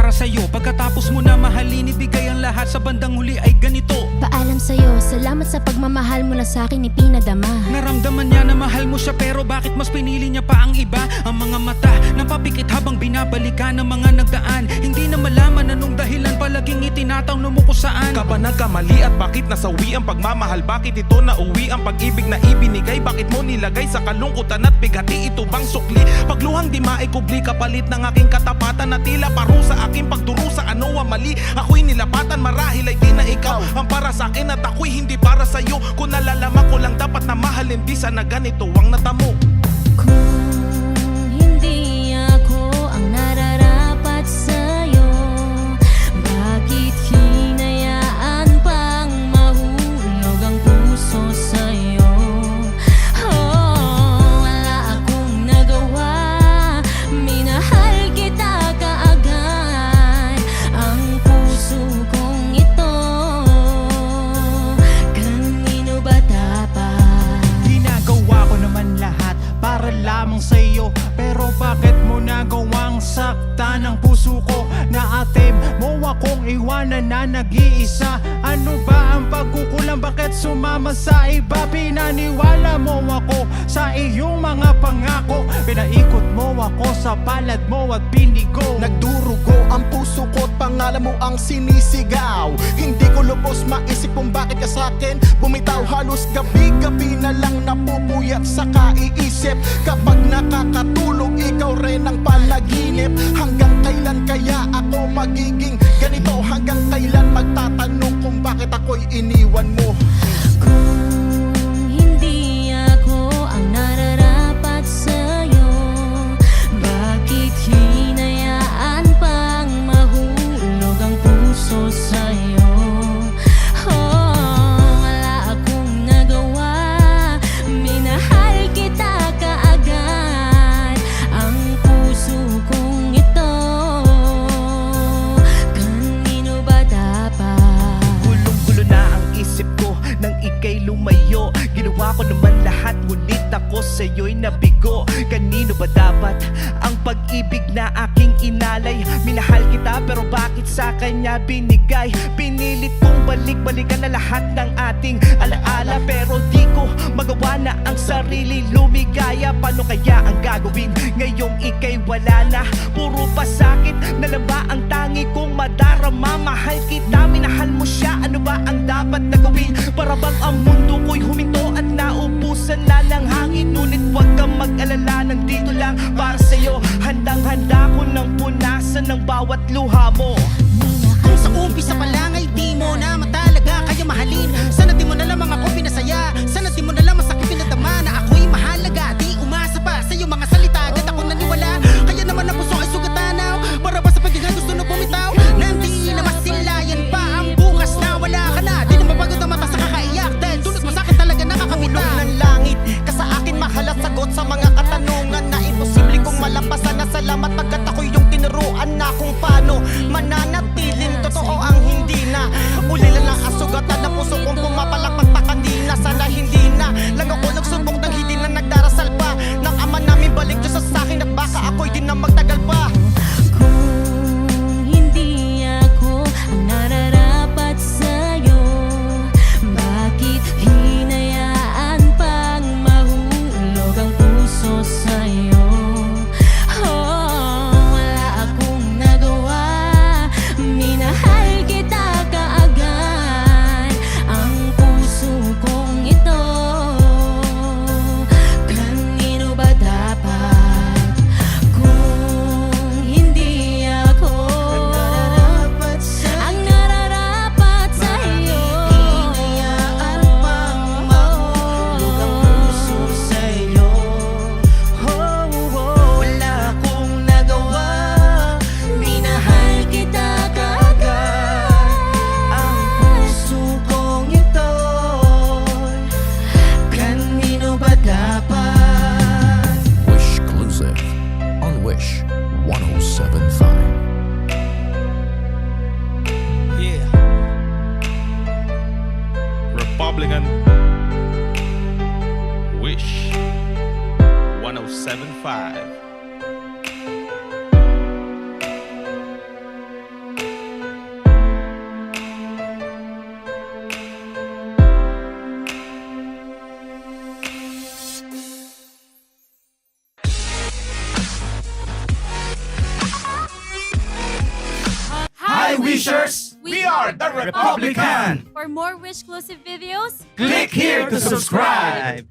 para sa'yo. Pagkatapos mo na mahalin, ibigay ang lahat, sa bandang huli ay ganito. Paalam sa'yo, salamat sa pagmamahal mo na sa'kin ipinadama. Naramdaman niya na mahal mo siya, pero bakit mas pinili niya pa ang iba? Ang mga mata napapikit habang binabalikan ng mga nagdaan. Hindi na malaman anong dahilan, palaging itinatawag mo kung saan Ka ba nagkamali at bakit nasawi ang pagmamahal? Bakit ito nauwi ang pag-ibig na ibinigay? Bakit mo nilagay sa kalungkutan at bigati? Ito bang sukli? Pagluhang di maikubli, kapalit ng aking katapatan na tila parusa aking pagdurusa. Ano ang mali? Ako'y nilapatan, marahil ay di na ikaw ang para sa akin at ako'y hindi para sa'yo. Kung nalalaman ko lang dapat na mahalin, di sana ganito ang natamo. Kung hindi ako ang nararapat sa'yo, bakit hinayaan pang mahulog ang puso sa'yo? Oh, wala akong nagawa, minahal kita kaagad. Ang puso kong ito, kanino ba dapat? Ginagawa ko naman lahat para lamang sa'yo, pero bakit mo nagawang saktan ang puso ko? Naatim mo akong iwanan na nag-iisa. Ano ba ang pagkukulang? Bakit sumama sa iba? Pinaniwala mo ako sa iyong mga pangako. Pinaikot mo ako sa palad mo at binigo. Nagdurugo ang puso ko at pangalan mo ang sinisigaw. Hindi ko lubos maisip kung bakit ka sa'kin bumitaw. Halos gabi-gabi na lang napupuyat sa kaiisip. Kapag nakakatulog, ikaw rin ang panaginip. Hanggang kailan kaya ako magiging ganito? Hanggang kailan magtatanong kung bakit ako'y iniwan mo? Kung hindi ako ang nararapat sa'yo, bakit hinayaan pang mahulog ang puso sa'yo? Oh, wala akong nagawa, minahal kita kaagad. Ang puso kong ito, kanino ba dapat? Gulong-gulo na ang isip ko nang ika'y lumayo. Ginawa ko naman lahat, ngunit ako sa'yo'y nabigo. Kanino ba dapat ang pag-ibig na aking inalay? Minahal kita pero bakit sa kanya binigay? Pinilit kong balik-balikan na lahat ng ating alaala, pero di ko magawa na ang sarili lumigaya. Paano kaya ang gagawin ngayong ika'y wala na? Puro pasakit na lang ba ang tangi kong madarama? Mahal kita, minahal mo siya, ano ba ang dapat na gawin? Para bang ang mundo ko'y huminto at naubusan na ng hangin? Ngunit huwag kang mag-alala, nandito lang para sa'yo. Handang-handa ko ng punasan ng bawat luha mo. Kung sa umpisa pa lang ay di mo na matalaga kaya mahalin, sana di mo na lamang ako pinasaya. Sana di mo na lamang sakit pinadama na ako'y mahalaga. Di umasa pa sa iyong mga salita, agad ako naniwala. Kaya naman ang puso ay sugatanaw, para ba sa pagiging gusto na bumitaw? Nandi na masilayan pa ang bukas na wala ka na. Di na mapagod ang mata sa kakaiyak, dahil dulot mo sa'kin talaga nakakabita. Tulong ng langit ka sa akin, mahal at sagot sa mga katanungan na imposible kong malampasan. Na salamat pagkat ako'y yung tinuruan na kung paano mananatiling totoo ang hindi na. Uli na lang ang sugatan ng puso kong pumapalakpak pa kanina. Sana hindi na lang ako nagsubok ng hindi na nagdarasal pa ng ama namin balik Diyos sa akin, at baka ako'y di na magtagal pa. Kung hindi ako ang nararapat sa'yo, bakit hinayaan pang mahulog ang puso sa'yo? Oh, wala akong nagawa, minahal kita kaagad. Ang puso kong ito, kanino ba dapat? Kung hindi ako ang nararapat sa'yo, Hinayaan pang mahulog ang puso sa'yo. Wala akong nagawa, minahal kita kaagad. ang puso kong ito, Kanino ba dapat? Wish Exclusive on Wish 1075. Yeah. Republican Wish 1075. Wishers, we are the Republican. For more Wish exclusive videos, Click here to subscribe.